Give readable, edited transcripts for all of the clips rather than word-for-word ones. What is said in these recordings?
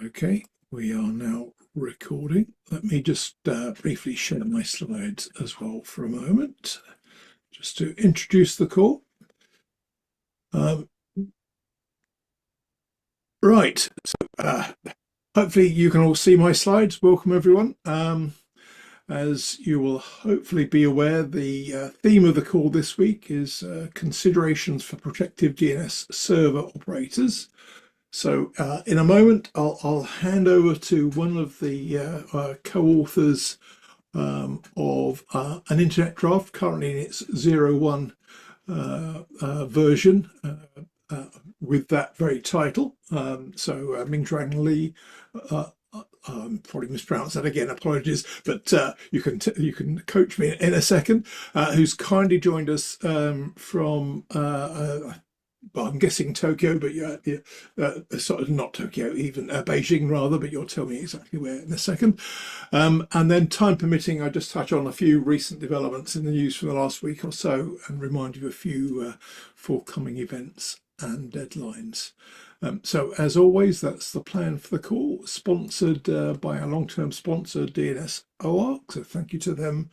Okay, we are now recording. Let me just briefly share my slides as well for a moment, just to introduce the call. Right, so hopefully you can all see my slides. Welcome everyone. As you will hopefully be aware, the theme of the call this week is considerations for protective DNS server operators. So in a moment, I'll hand over to one of the co-authors of an internet draft, currently in its 0.1 version, with that very title. So Mingxuan Li, probably mispronounced that again, apologies, but you can coach me in a second, who's kindly joined us from well, I'm guessing Tokyo, but sort of not Tokyo, even Beijing rather, but you'll tell me exactly where in a second. And then time permitting, I just touch on a few recent developments in the news from the last week or so and remind you of a few forthcoming events and deadlines. So as always, that's the plan for the call, sponsored by our long-term sponsor, DNS OARC. So thank you to them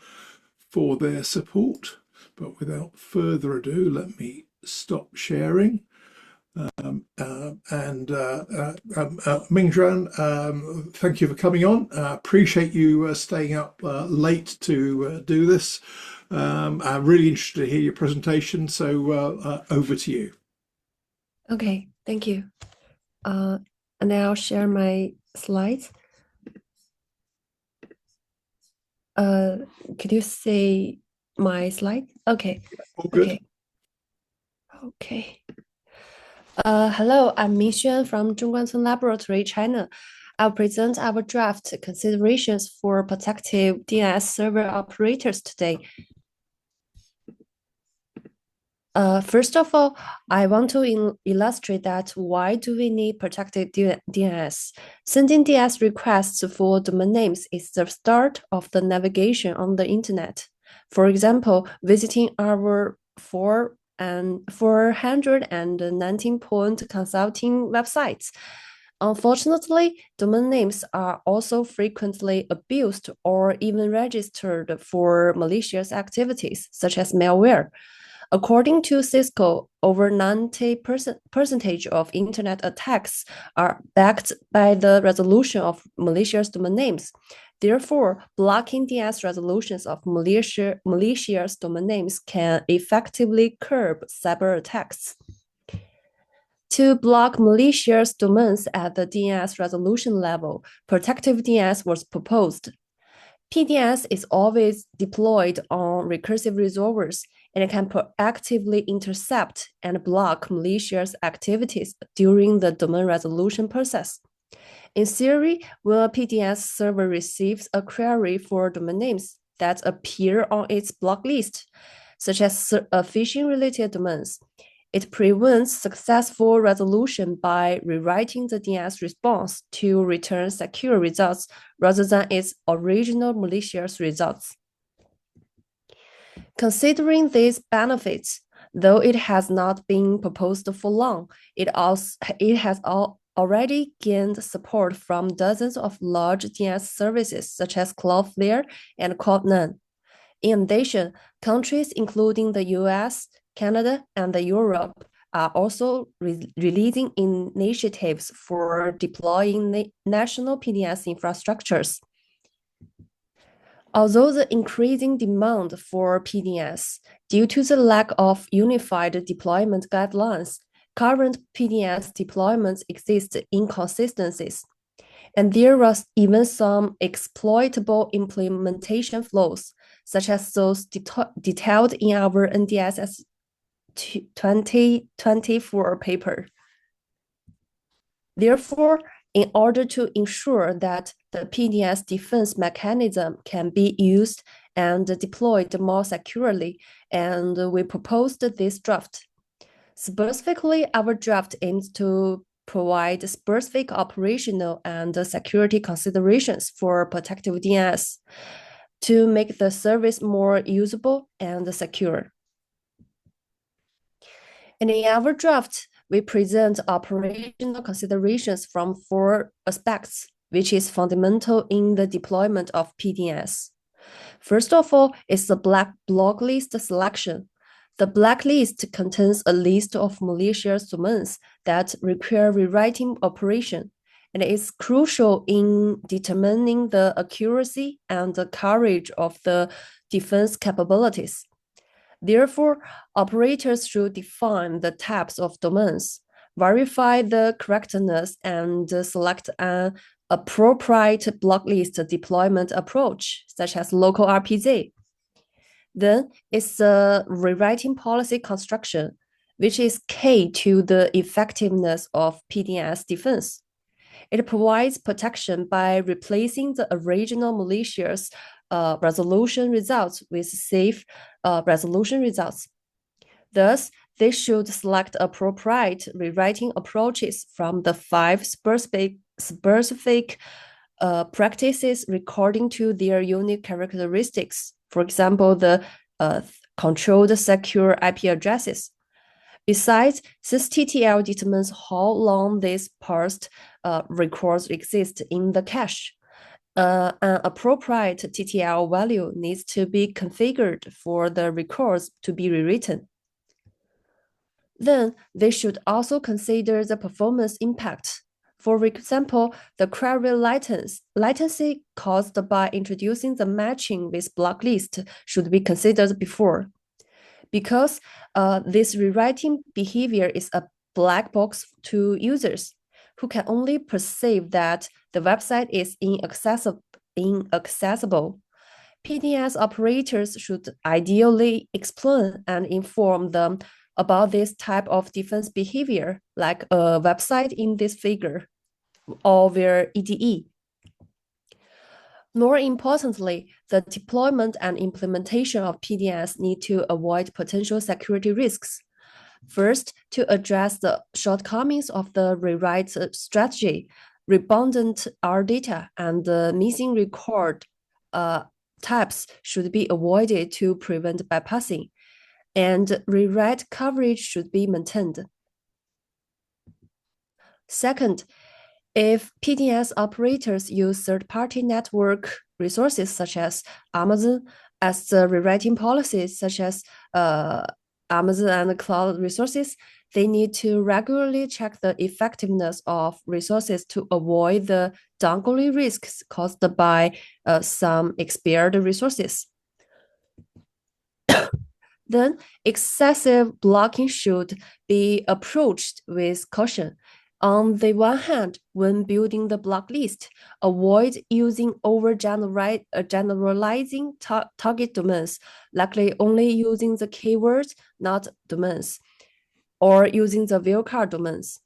for their support. But without further ado, let me stop sharing. Mingxuan, thank you for coming on. Appreciate you staying up late to do this. I'm really interested to hear your presentation, so over to you. Okay, thank you. And I'll share my slides. Could you see my slide? Okay. All good. Okay. Hello, I'm Mingxuan from Zhongguancun Laboratory, China. I'll present our draft considerations for protective DNS server operators today. First of all, I want to illustrate that why do we need protected DNS? Sending DNS requests for domain names is the start of the navigation on the internet. For example, visiting our 419-point consulting websites. Unfortunately, domain names are also frequently abused or even registered for malicious activities, such as malware. According to Cisco, over 90% of internet attacks are backed by the resolution of malicious domain names. Therefore, blocking DNS resolutions of malicious domain names can effectively curb cyber attacks. To block malicious domains at the DNS resolution level, protective DNS was proposed. PDNS is always deployed on recursive resolvers, and it can proactively intercept and block malicious activities during the domain resolution process. In theory, when a PDNS server receives a query for domain names that appear on its block list, such as phishing-related domains, it prevents successful resolution by rewriting the DNS response to return secure results rather than its original malicious results. Considering these benefits, though it has not been proposed for long, it has already gained support from dozens of large DNS services such as Cloudflare and Cloud9. In addition, countries including the US, Canada, and Europe are also releasing initiatives for deploying national PDNS infrastructures. Although the increasing demand for PDNS due to the lack of unified deployment guidelines, current PDNS deployments exist inconsistencies, and there was even some exploitable implementation flaws, such as those detailed in our NDSS 2024 paper. Therefore, in order to ensure that the PDNS defense mechanism can be used and deployed more securely, and we proposed this draft. Specifically, our draft aims to provide specific operational and security considerations for protective DNS to make the service more usable and secure. And in our draft, we present operational considerations from 4 aspects, which is fundamental in the deployment of PDNS. First of all is the blacklist selection. The blacklist contains a list of malicious domains that require rewriting operation, and is crucial in determining the accuracy and the coverage of the defense capabilities. Therefore, operators should define the types of domains, verify the correctness, and select an appropriate blacklist deployment approach, such as local RPZ. Then it's the rewriting policy construction, which is key to the effectiveness of PDNS defense. It provides protection by replacing the original malicious resolution results with safe resolution results. Thus, they should select appropriate rewriting approaches from the 5 specific practices according to their unique characteristics. For example, the controlled secure IP addresses. Besides, this TTL determines how long these parsed records exist in the cache. An appropriate TTL value needs to be configured for the records to be rewritten. Then they should also consider the performance impact. For example, the query latency caused by introducing the matching with blacklist should be considered before. Because this rewriting behavior is a black box to users who can only perceive that the website is inaccessible. PDNS operators should ideally explain and inform them about this type of defense behavior, like a website in this figure, or their EDE. More importantly, the deployment and implementation of PDNS need to avoid potential security risks. First, to address the shortcomings of the rewrite strategy, redundant R data and missing record types should be avoided to prevent bypassing, and rewrite coverage should be maintained. Second, if PDNS operators use third-party network resources such as Amazon as the rewriting policies, such as Amazon and cloud resources, they need to regularly check the effectiveness of resources to avoid the downgrading risks caused by some expired resources. Then, excessive blocking should be approached with caution. On the one hand, when building the block list, avoid using generalizing target domains, likely only using the keywords, not domains, or using the wildcard domains.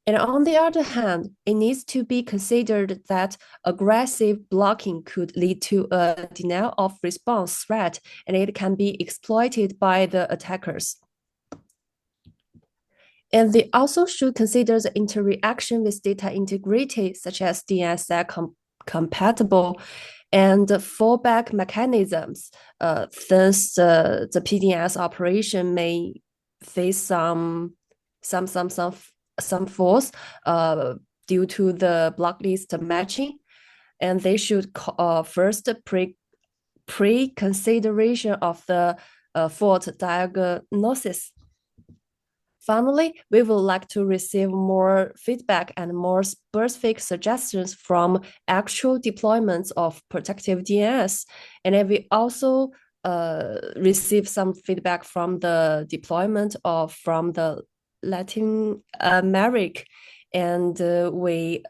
And on the other hand, it needs to be considered that aggressive blocking could lead to a denial of response threat, and it can be exploited by the attackers. And they also should consider the interaction with data integrity, such as DNS compatible and fallback mechanisms. Thus, the PDNS operation may face some falls due to the blacklist matching, and they should first pre-consideration of the fault diagnosis. Finally, we would like to receive more feedback and more specific suggestions from actual deployments of protective DNS. And we also receive some feedback from the deployment from the Latin America, and we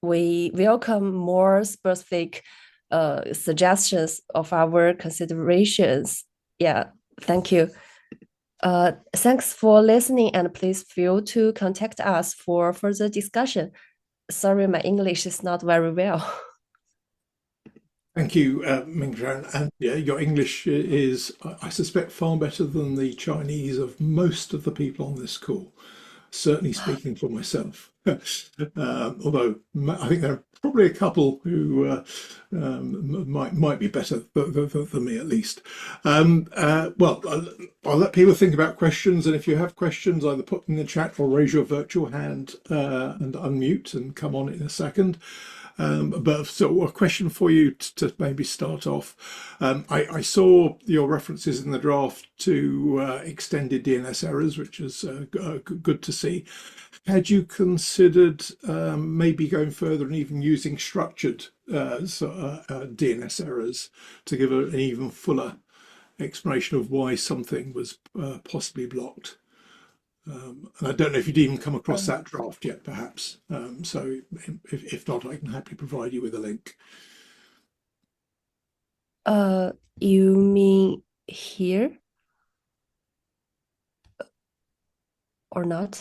welcome more specific suggestions of our considerations. Yeah, thank you. Thanks for listening, and please feel to contact us for further discussion. Sorry, my English is not very well. Thank you, Mingxuan. And yeah, your English is, I suspect, far better than the Chinese of most of the people on this call. certainly speaking for myself. Although I think there are probably a couple who might be better than me at least. Well, I'll let people think about questions, and if you have questions, either put them in the chat or raise your virtual hand and unmute and come on in a second. But so a question for you to maybe start off. I saw your references in the draft to extended DNS errors, which is good to see. Had you considered maybe going further and even using structured DNS errors to give an even fuller explanation of why something was possibly blocked? And I don't know if you'd even come across that draft yet, perhaps. So if not, I can happily provide you with a link. You mean here or not?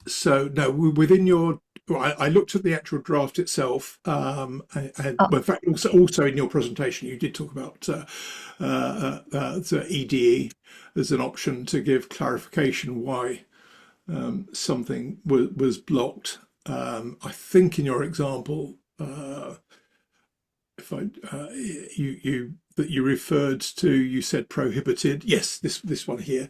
So no, within your, I looked at the actual draft itself, and well, in fact, also in your presentation, you did talk about the EDE as an option to give clarification why something was blocked. I think in your example, if I that you referred to, you said prohibited. Yes, this one here.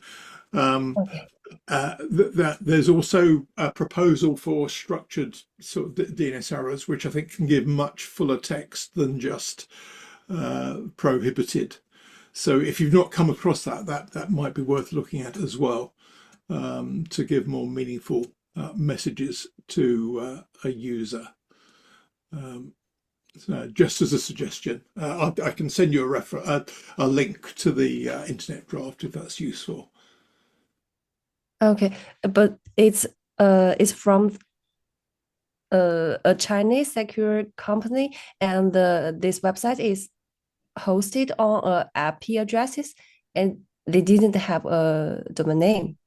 Okay. That there's also a proposal for structured sort of DNS errors, which I think can give much fuller text than just prohibited. So if you've not come across that might be worth looking at as well, to give more meaningful messages to a user. So just as a suggestion, I can send you a link to the internet draft if that's useful. Okay, but it's from a Chinese secure company, and this website is hosted on IP addresses, and they didn't have a domain name.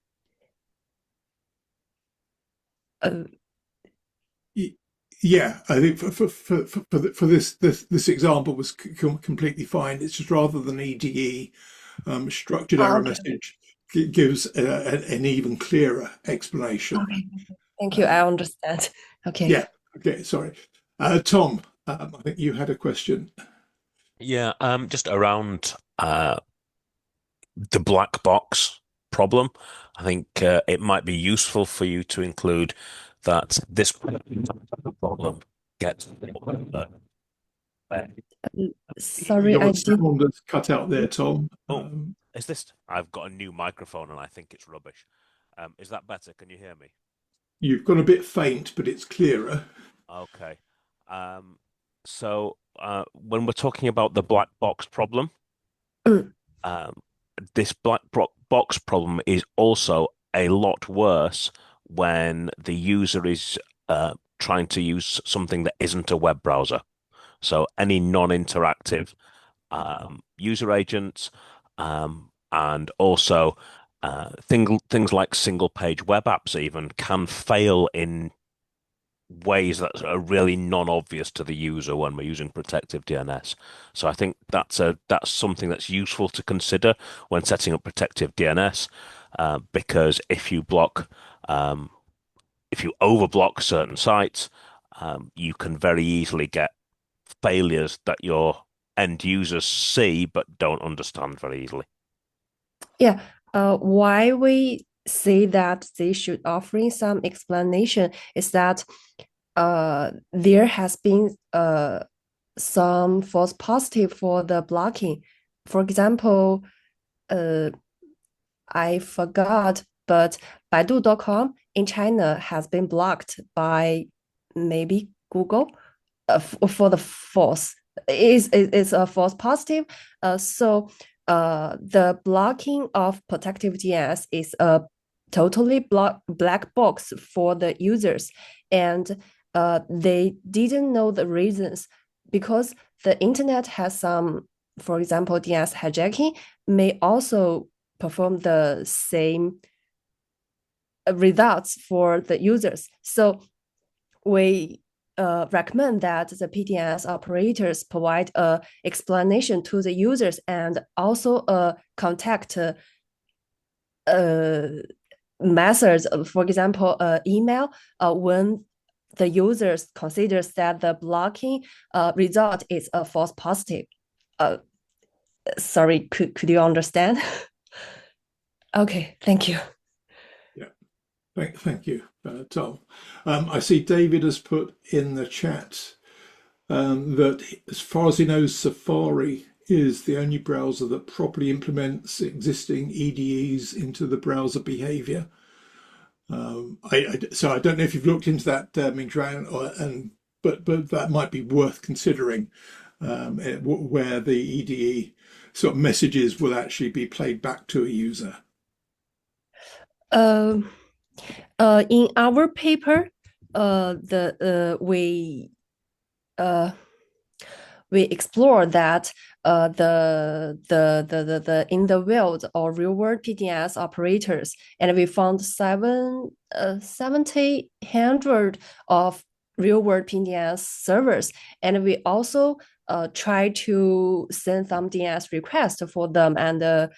Yeah, I think for this example was completely fine. It's just rather than EDE, structured error Okay. message gives an even clearer explanation. Okay. Thank you. I understand. Okay. Yeah. Okay. Sorry, Tom. I think you had a question. Yeah, just around the black box problem. I think it might be useful for you to include that this problem gets. Sorry, Your I did. sound has cut out there, Tom. Is this? I've got a new microphone and I think it's rubbish. Is that better? Can you hear me? You've gone a bit faint, but it's clearer. Okay. So when we're talking about the black box problem, this black box problem is also a lot worse when the user is trying to use something that isn't a web browser. So any non-interactive user agents, and also things like single-page web apps even can fail in ways that are really non-obvious to the user when we're using protective DNS. So I think that's something that's useful to consider when setting up protective DNS, because if you overblock certain sites, you can very easily get failures that your end users see but don't understand very easily. Yeah. Why we say that they should offering some explanation is that there has been some false positive for the blocking. For example, I forgot, but Baidu.com in China has been blocked by maybe Google for the false. Is a false positive. So the blocking of protective DNS is a totally black box for the users, and they didn't know the reasons because the internet has some, for example, DNS hijacking may also perform the same results for the users. So we recommend that the PDNS operators provide a explanation to the users and also a contact methods, for example, email, when the users considers that the blocking result is a false positive. Sorry, could you understand? Okay, thank you. Yeah, thank you, Tom. I see David has put in the chat that as far as he knows, Safari is the only browser that properly implements existing EDEs into the browser behavior. So I don't know if you've looked into that, Mingxuan, but that might be worth considering, where the EDE sort of messages will actually be played back to a user. In our paper, we explore that the in the world or real world PDNS operators, and we found 700 of real world PDNS servers, and we also try to send some DNS requests for them and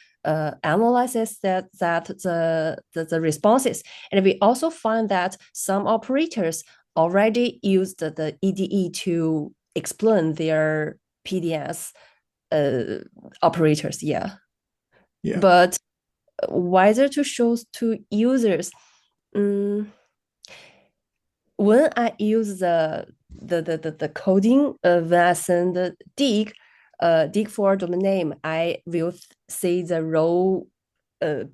analyzes the responses, and we also find that some operators already used the EDE to explain their PDNS operators. Yeah. But whether to show to users, when I use the coding, when I send dig for domain name, I will see the raw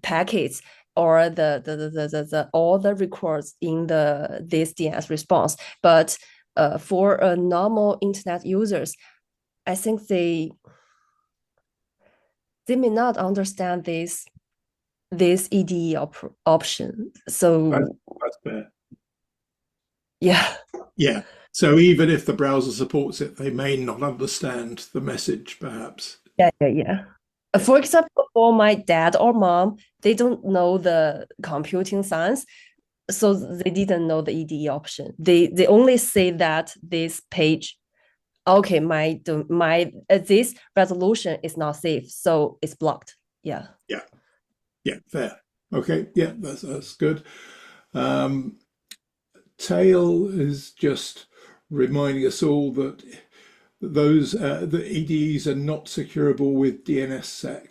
packets or the all the records in this DNS response. But for normal internet users, I think they may not understand this EDE option. So that's fair. Yeah. Yeah. So even if the browser supports it, they may not understand the message, perhaps. Yeah. For example, for my dad or mom, they don't know the computing science, so they didn't know the EDE option. They only say that this page, okay, my this resolution is not safe, so it's blocked. Yeah. Fair. Okay. Yeah, that's good. Tail is just reminding us all that the EDEs are not securable with DNSSEC.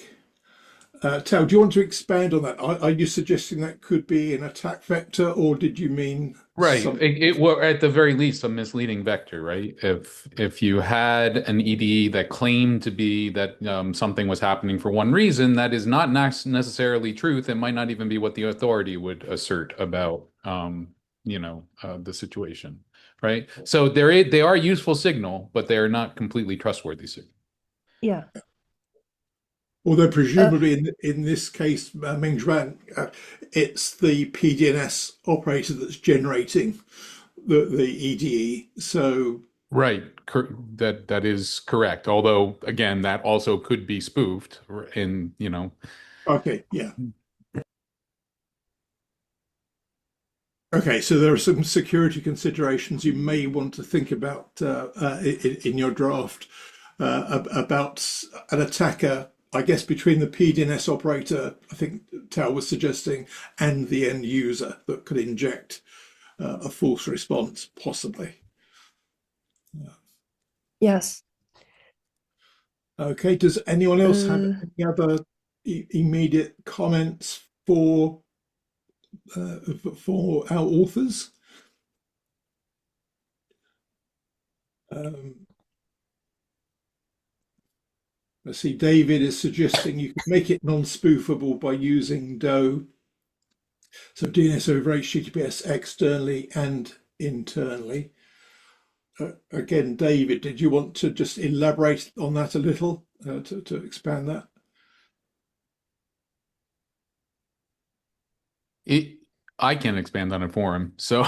Tail, do you want to expand on that? Are you suggesting that could be an attack vector, or did you mean right? It well, at the very least, a misleading vector, right? If you had an EDE that claimed to be that something was happening for one reason, that is not necessarily truth. It might not even be what the authority would assert about the situation, right? So they are useful signal, but they are not completely trustworthy signal. Yeah. Although presumably in this case, Mingxuan, it's the PDNS operator that's generating the EDE. So right, that is correct. Although again, that also could be spoofed in Okay, yeah. Okay, so there are some security considerations you may want to think about in your draft about an attacker, I guess, between the PDNS operator, I think Tao was suggesting, and the end user that could inject a false response, possibly. Yes. Okay, does anyone else have any other immediate comments for our authors? Let's see, David is suggesting you can make it non-spoofable by using DOE. So DNS over HTTPS externally and internally. Again, David, did you want to just elaborate on that a little to expand that? I can expand on it for him. So,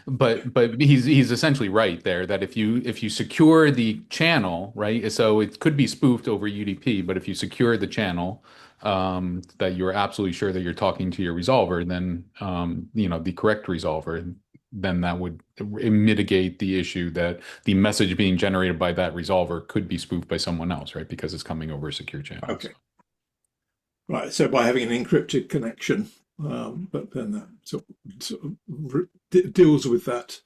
but he's essentially right there that if you secure the channel, right? So it could be spoofed over UDP, but if you secure the channel, that you're absolutely sure that you're talking to your resolver, then the correct resolver, then that would mitigate the issue that the message being generated by that resolver could be spoofed by someone else, right? Because it's coming over a secure channel. Okay. Right. So by having an encrypted connection. but then that sort of deals with that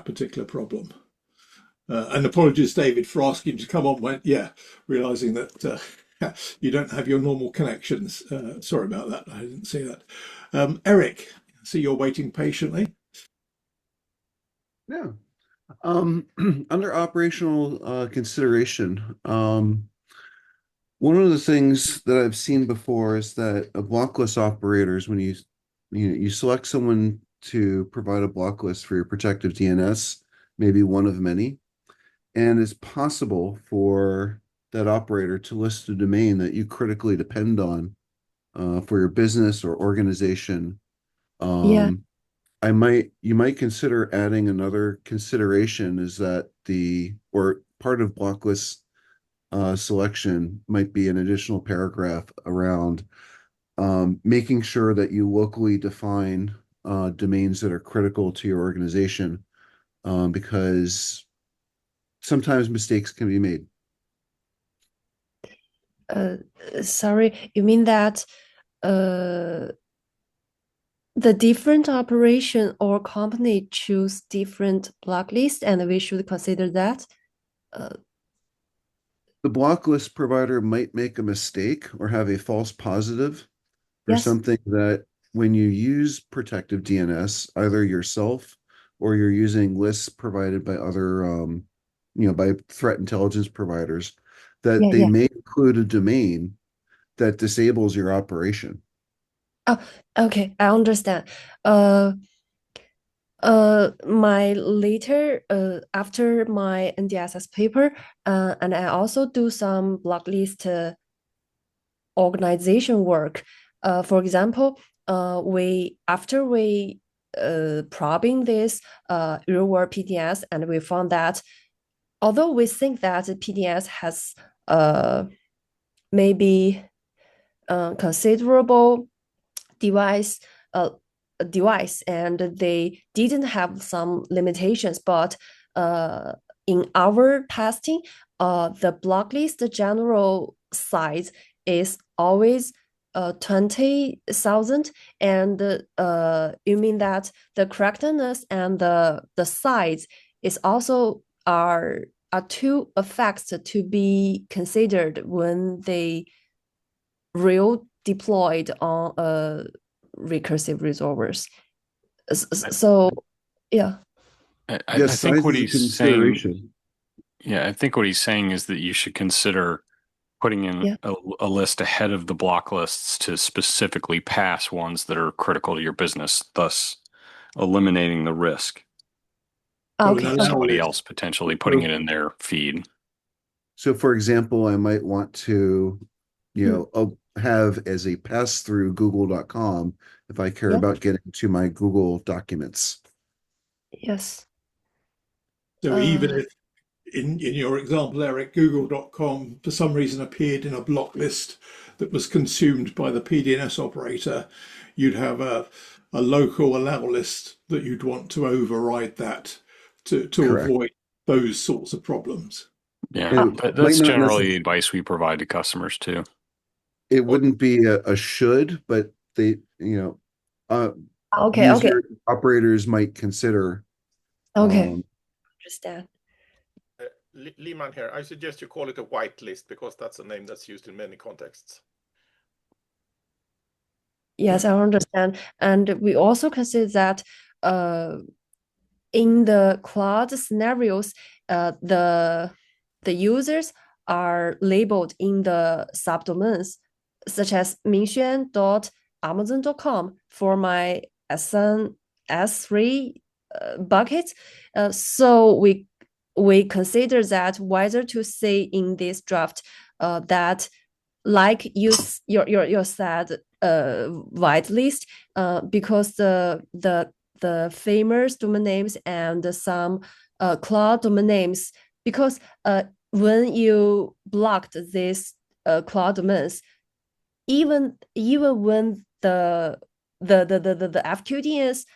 particular problem. And apologies, David, for asking you to come on when, realizing that you don't have your normal connections. Sorry about that. I didn't see that. Eric, see you're waiting patiently. Yeah. Under operational consideration, one of the things that I've seen before is that blocklist operators, when you select someone to provide a block list for your protective DNS, maybe one of many, and it's possible for that operator to list a domain that you critically depend on for your business or organization. Yeah. You might consider adding another consideration is that part of blocklist selection might be an additional paragraph around making sure that you locally define domains that are critical to your organization, because sometimes mistakes can be made. Sorry, you mean that the different operation or company choose different block lists, and we should consider that? The block list provider might make a mistake or have a false positive for Yes. something that when you use protective DNS, either yourself or you're using lists provided by other, by threat intelligence providers, that they may include a domain that disables your operation. Oh, okay, I understand. After my NDSS paper, and I also do some block list organization work. For example, after we probing this real world PDNS, and we found that although we think that PDNS has maybe considerable device and they didn't have some limitations, but in our testing, the block list general size is always 20,000, and you mean that the correctness and the size is also are two effects to be considered when they real deployed on recursive resolvers. So yeah. I think what he's saying, I think what he's saying is that you should consider putting in a list ahead of the block lists to specifically pass ones that are critical to your business, thus eliminating the risk. Okay. Somebody else potentially putting it in their feed. So, for example, I might want to, have as a pass through google.com if I care about getting to my Google documents. Yes. So even if in your example, Eric, google.com for some reason appeared in a block list that was consumed by the PDNS operator, you'd have a local allow list that you'd want to override that to avoid those sorts of problems. Yeah, that's generally the advice we provide to customers too. It wouldn't be a should, but they, operators might consider. Okay. Understand. Lehman here. I suggest you call it a whitelist because that's a name that's used in many contexts. Yes, I understand. And we also consider that in the cloud scenarios, the users are labeled in the subdomains, such as Mingxuan.amazon.com for my S3 bucket. So we consider that whether to say in this draft that, like you said, whitelist, because the famous domain names and some cloud domain names, because when you blocked these cloud domains, even when the FQDNs,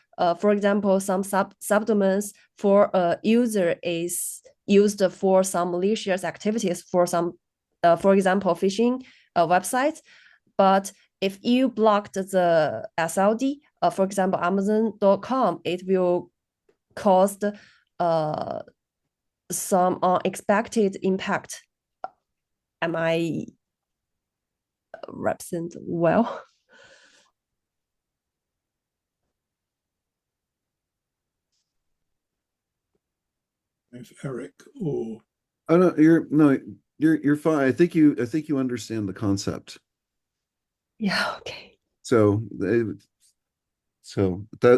for example, some subdomains for a user is used for some malicious activities for some, for example, phishing websites, but if you blocked the SLD, for example, Amazon.com, it will cause some unexpected impact. Am I represent well? If Eric or oh no, you're fine. I think you understand the concept. Yeah, okay. So that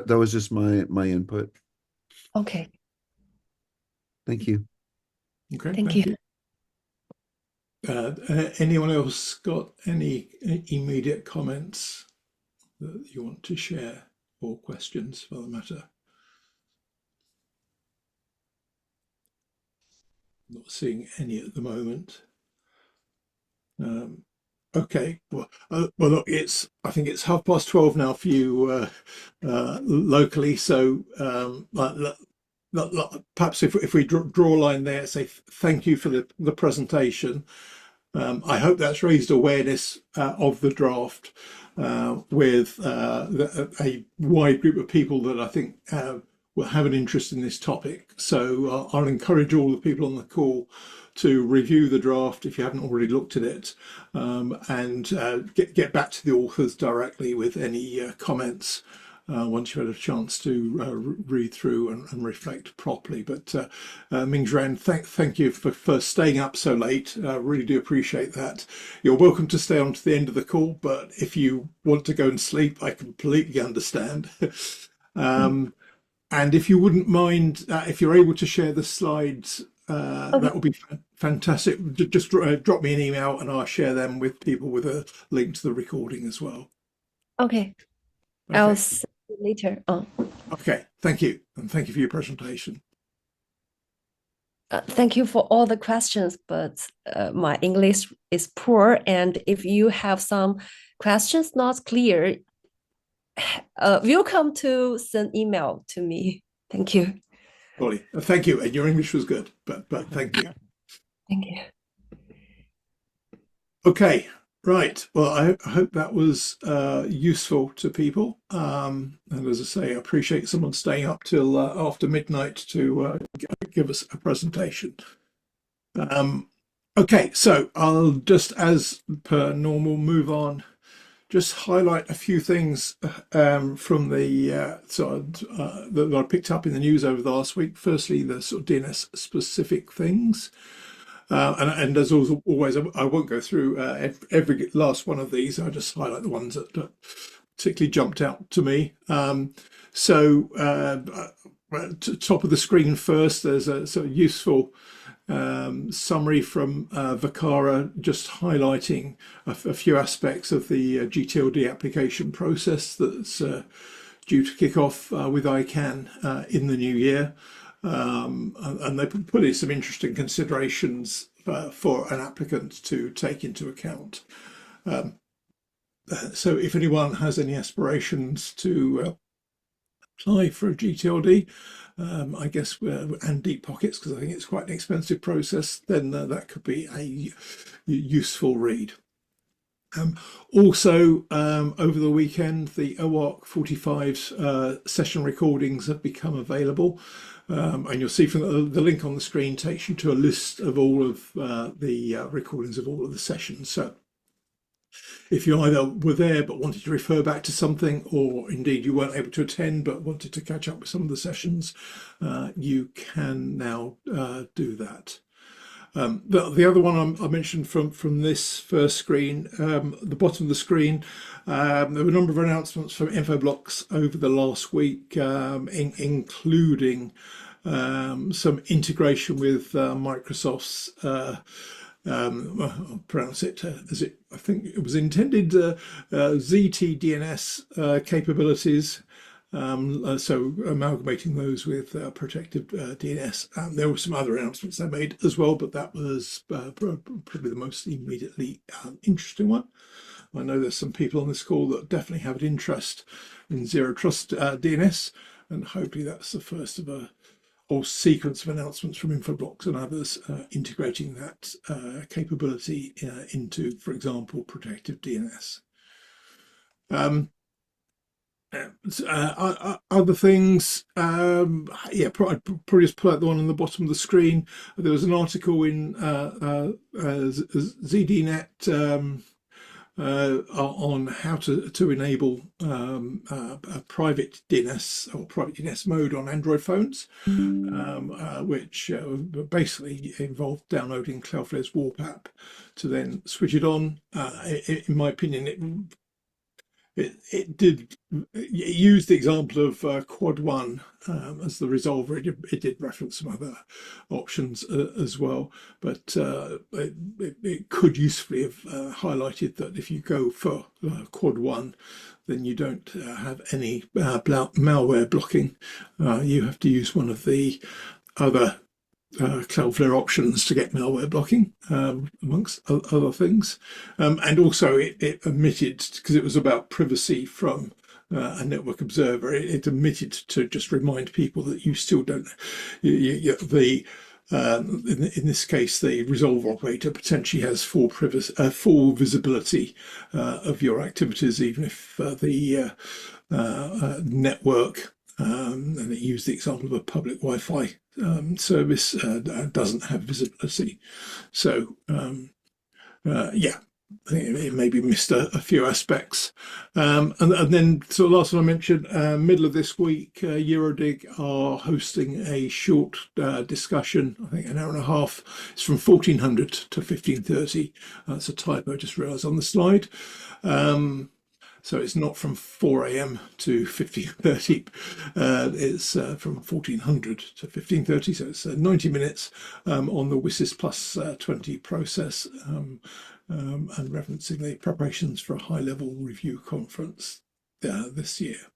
was just my input. Okay. Thank you. okay, Thank you. Anyone else got any immediate comments that you want to share, or questions for the matter? Not seeing any at the moment. Okay, well, look, I think it's 12:30 now for you locally. So perhaps if we draw a line there, say thank you for the presentation. I hope that's raised awareness of the draft with a wide group of people that I think will have an interest in this topic. So I'll encourage all the people on the call to review the draft if you haven't already looked at it, and get back to the authors directly with any comments once you've had a chance to read through and reflect properly. But Mingxuan, thank you for staying up so late. Really do appreciate that. You're welcome to stay on to the end of the call, but if you want to go and sleep, I completely understand. And if you wouldn't mind, if you're able to share the slides, that would be fantastic. Just drop me an email and I'll share them with people with a link to the recording as well. Okay. I'll see you later. Okay, thank you. And thank you for your presentation. Thank you for all the questions, but my English is poor. And if you have some questions not clear, welcome to send email to me. Thank you. Polly, thank you. And your English was good, but thank you. Thank you. Okay, right. Well, I hope that was useful to people. And as I say, I appreciate someone staying up till after midnight to give us a presentation. Okay, so I'll just, as per normal, move on. Just highlight a few things from the that I picked up in the news over the last week. Firstly, the sort of DNS specific things, and as always, I won't go through every last one of these. I'll just highlight the ones that particularly jumped out to me. So, top of the screen first, there's a sort of useful summary from Vicara, just highlighting a few aspects of the GTLD application process that's due to kick off with ICANN in the new year. And they put in some interesting considerations for an applicant to take into account. So if anyone has any aspirations to apply for a GTLD, I guess, and deep pockets, because I think it's quite an expensive process, then that could be a useful read. Also, over the weekend, the OARC 45's session recordings have become available. And you'll see from the link on the screen takes you to a list of all of the recordings of all of the sessions. So if you either were there but wanted to refer back to something, or indeed you weren't able to attend but wanted to catch up with some of the sessions, you can now do that. The other one I mentioned from this first screen, the bottom of the screen, there were a number of announcements from Infoblox over the last week, including some integration with Microsoft's I'll pronounce it as I think it was intended, ZT DNS capabilities. So amalgamating those with protective DNS. There were some other announcements they made as well, but that was probably the most immediately interesting one. I know there's some people on this call that definitely have an interest in Zero Trust DNS, and hopefully that's the first of a whole sequence of announcements from Infoblox and others integrating that capability into, for example, protective DNS. Other things, yeah, probably just pull out the one on the bottom of the screen. There was an article in ZDNet on how to enable a private DNS or private DNS mode on Android phones, which basically involved downloading Cloudflare's Warp app to then switch it on. In my opinion, it used the example of Quad 1 as the resolver. It did reference some other options as well, but it could usefully have highlighted that if you go for Quad 1, then you don't have any malware blocking. You have to use one of the other Cloudflare options to get malware blocking, amongst other things. And also it omitted, because it was about privacy from a network observer, it omitted to just remind people that you still don't, in this case, the resolver operator potentially has full visibility of your activities, even if the network, and it used the example of a public Wi-Fi service, doesn't have visibility. So yeah, I think it maybe missed a few aspects. And then, so last one I mentioned, middle of this week, Eurodig are hosting a short discussion, I think an hour and a half. It's from 1400 to 1530. That's a typo, I just realised on the slide. So it's not from 4 a.m. to 15:30. It's from 1400 to 15:30. So it's 90 minutes on the WSIS plus 20 process, and referencing the preparations for a high-level review conference this year.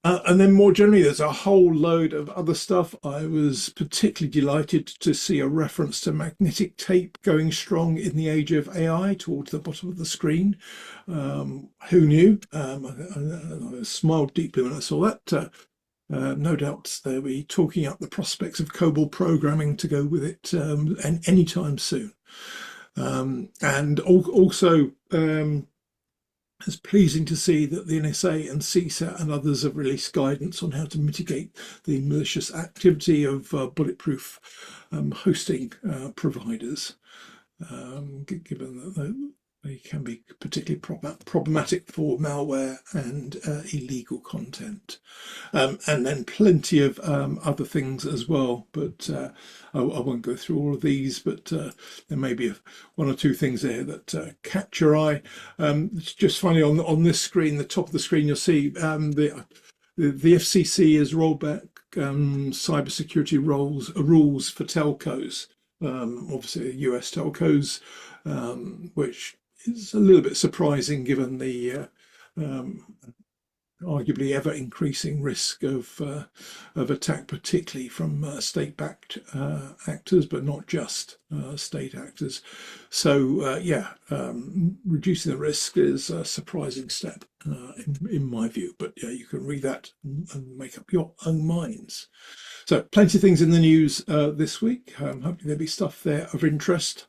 And then more generally, there's a whole load of other stuff. I was particularly delighted to see a reference to magnetic tape going strong in the age of AI towards the bottom of the screen. Who knew? I smiled deeply when I saw that. No doubt they'll be talking up the prospects of COBOL programming to go with it anytime soon. And also, it's pleasing to see that the NSA and CSAT and others have released guidance on how to mitigate the malicious activity of bulletproof hosting providers, given that they can be particularly problematic for malware and illegal content. And then plenty of other things as well, but I won't go through all of these, but there may be one or two things there that catch your eye. Just finally, on this screen, the top of the screen, you'll see the FCC has rolled back cybersecurity rules for telcos, obviously US telcos, which is a little bit surprising given the arguably ever increasing risk of attack, particularly from state-backed actors, but not just state actors. So yeah, reducing the risk is a surprising step in my view. But yeah, you can read that and make up your own minds. So plenty of things in the news this week. Hopefully there'll be stuff there of interest.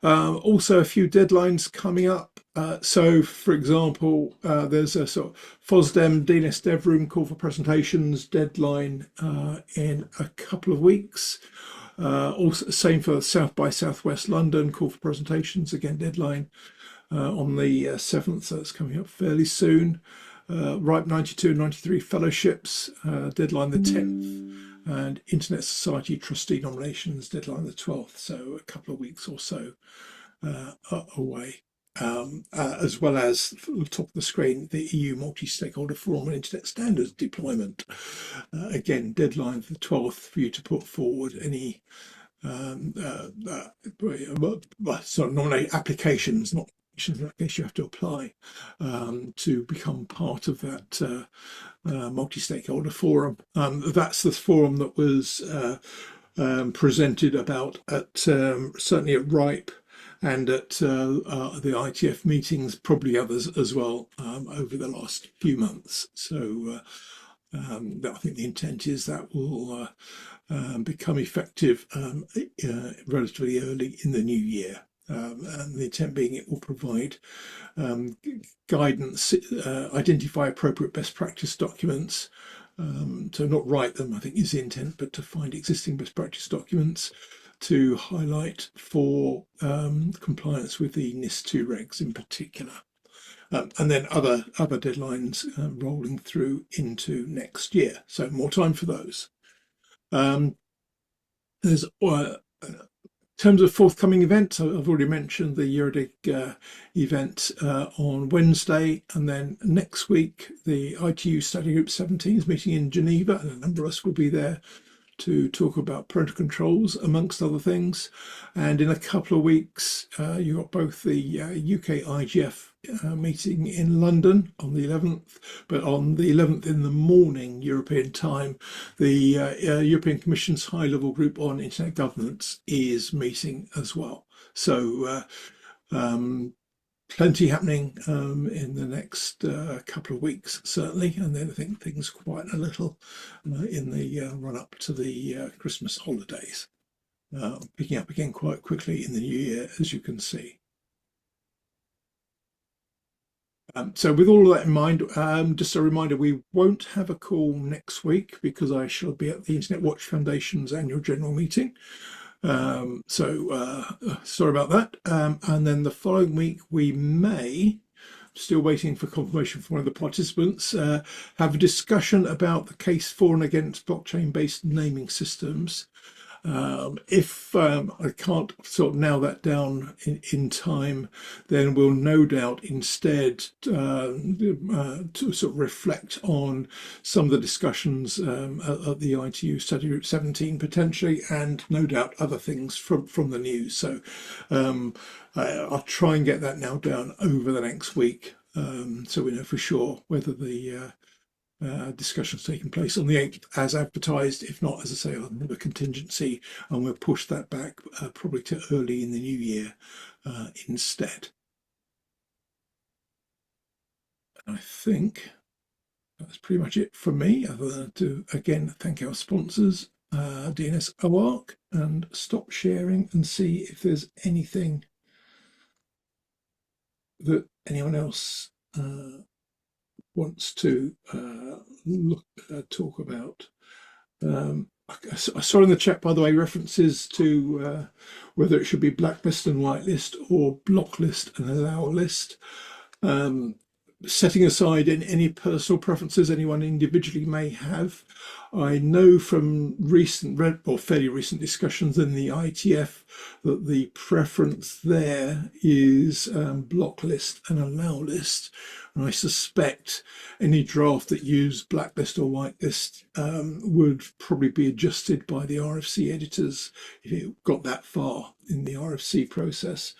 Also a few deadlines coming up. So, for example, there's a sort of FOSDEM DNS Dev Room call for presentations deadline in a couple of weeks. Also, same for South by Southwest London call for presentations, again deadline on the 7th, so it's coming up fairly soon. RIPE 92 and 93 fellowships, deadline the 10th. And Internet Society trustee nominations deadline the 12th, so a couple of weeks or so away. As well as at the top of the screen, the EU Multi-Stakeholder Forum on Internet Standards deployment. Again, deadline for the 12th for you to put forward any sort of nominate applications, not in that case you have to apply to become part of that multi-stakeholder forum. That's the forum that was presented about at certainly at RIPE and at the ITF meetings, probably others as well, over the last few months. So I think the intent is that will become effective relatively early in the new year. and the intent being it will provide guidance, identify appropriate best practice documents, to not write them, I think is the intent, but to find existing best practice documents to highlight for compliance with the NIS2 regs in particular. And then other deadlines rolling through into next year. So more time for those. There's in terms of forthcoming events, I've already mentioned the Eurodig event on Wednesday, and then next week the ITU Study Group 17 is meeting in Geneva, and a number of us will be there to talk about parental controls, amongst other things. And in a couple of weeks, you've got both the UK IGF meeting in London on the 11th, but on the 11th in the morning European time, the European Commission's high-level group on internet governance is meeting as well. So plenty happening in the next couple of weeks, certainly, and then I think things quite a little in the run up to the Christmas holidays, picking up again quite quickly in the new year, as you can see. So with all of that in mind, just a reminder, we won't have a call next week because I shall be at the Internet Watch Foundation's annual general meeting. So sorry about that. And then the following week we may, still waiting for confirmation from one of the participants, have a discussion about the case for and against blockchain-based naming systems. If I can't sort of nail that down in time, then we'll no doubt instead to sort of reflect on some of the discussions at the ITU Study Group 17 potentially, and no doubt other things from the news. So I'll try and get that now down over the next week, so we know for sure whether the discussions taking place on the 8th as advertised. If not, as I say, I'll have a contingency and we'll push that back probably to early in the new year instead. And I think that's pretty much it from me, other than to again thank our sponsors, DNS OARC, and stop sharing and see if there's anything that anyone else wants to talk about. I saw in the chat, by the way, references to whether it should be blacklist and whitelist or blocklist and allow list. Setting aside any personal preferences anyone individually may have, I know from fairly recent discussions in the ITF that the preference there is block list and allow list. And I suspect any draft that used blacklist or whitelist would probably be adjusted by the RFC editors if it got that far in the RFC process.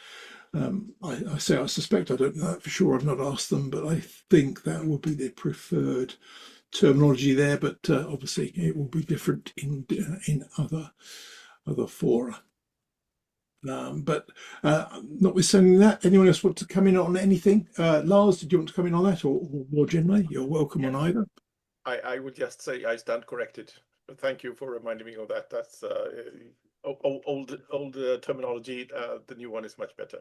I say I suspect, I don't know that for sure, I've not asked them, but I think that would be the preferred terminology there, but obviously it will be different in other fora. But notwithstanding that, anyone else want to come in on anything? Lars, did you want to come in on that, or more generally? You're welcome on either. I would just say I stand corrected. Thank you for reminding me of that. That's old terminology. The new one is much better.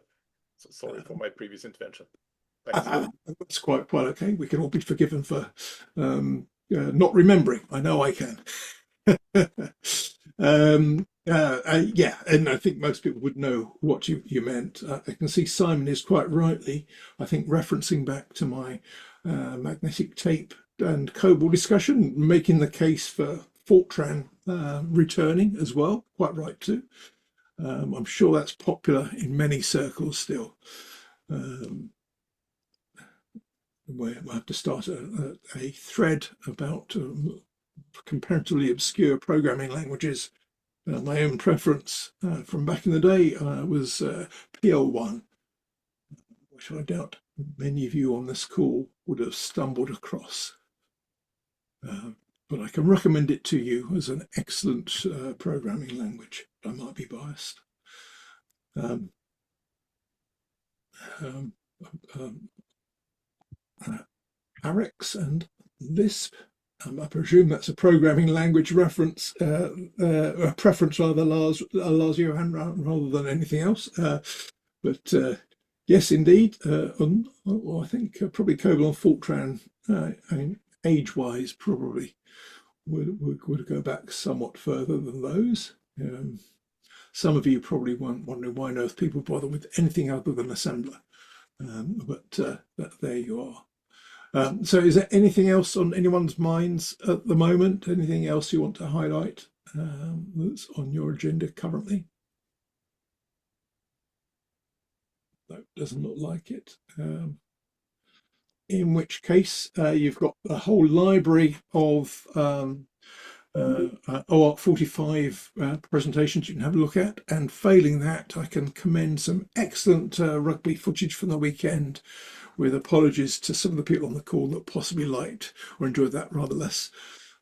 So sorry for my previous intervention. That's quite okay. We can all be forgiven for not remembering. I know I can. Yeah, and I think most people would know what you meant. I can see Simon is quite rightly, I think, referencing back to my magnetic tape and COBOL discussion, making the case for Fortran returning as well. Quite right too. I'm sure that's popular in many circles still. We'll have to start a thread about comparatively obscure programming languages. My own preference from back in the day was PL1, which I doubt many of you on this call would have stumbled across. But I can recommend it to you as an excellent programming language. I might be biased. Arix and Lisp. I presume that's a programming language reference, a preference rather, Lars Johan, rather than anything else. But yes, indeed. Well, I think probably Coble and Fortran, I mean, age-wise, probably would go back somewhat further than those. Some of you probably weren't wondering why on earth people bother with anything other than assembler. But there you are. So is there anything else on anyone's minds at the moment? Anything else you want to highlight that's on your agenda currently? No, doesn't look like it. In which case, you've got a whole library of OART 45 presentations you can have a look at, and failing that, I can commend some excellent rugby footage from the weekend, with apologies to some of the people on the call that possibly liked or enjoyed that rather less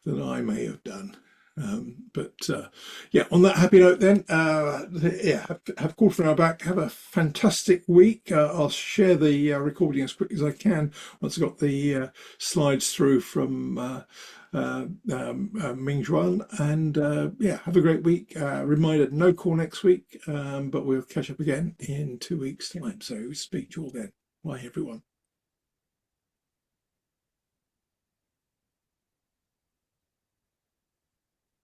than I may have done. Yeah, on that happy note then, yeah, have called from our back. Have a fantastic week. I'll share the recording as quick as I can once I've got the slides through from Mingxuan, and yeah, have a great week. Reminder, no call next week, but we'll catch up again in 2 weeks' time. So speak to you all then. Bye, everyone.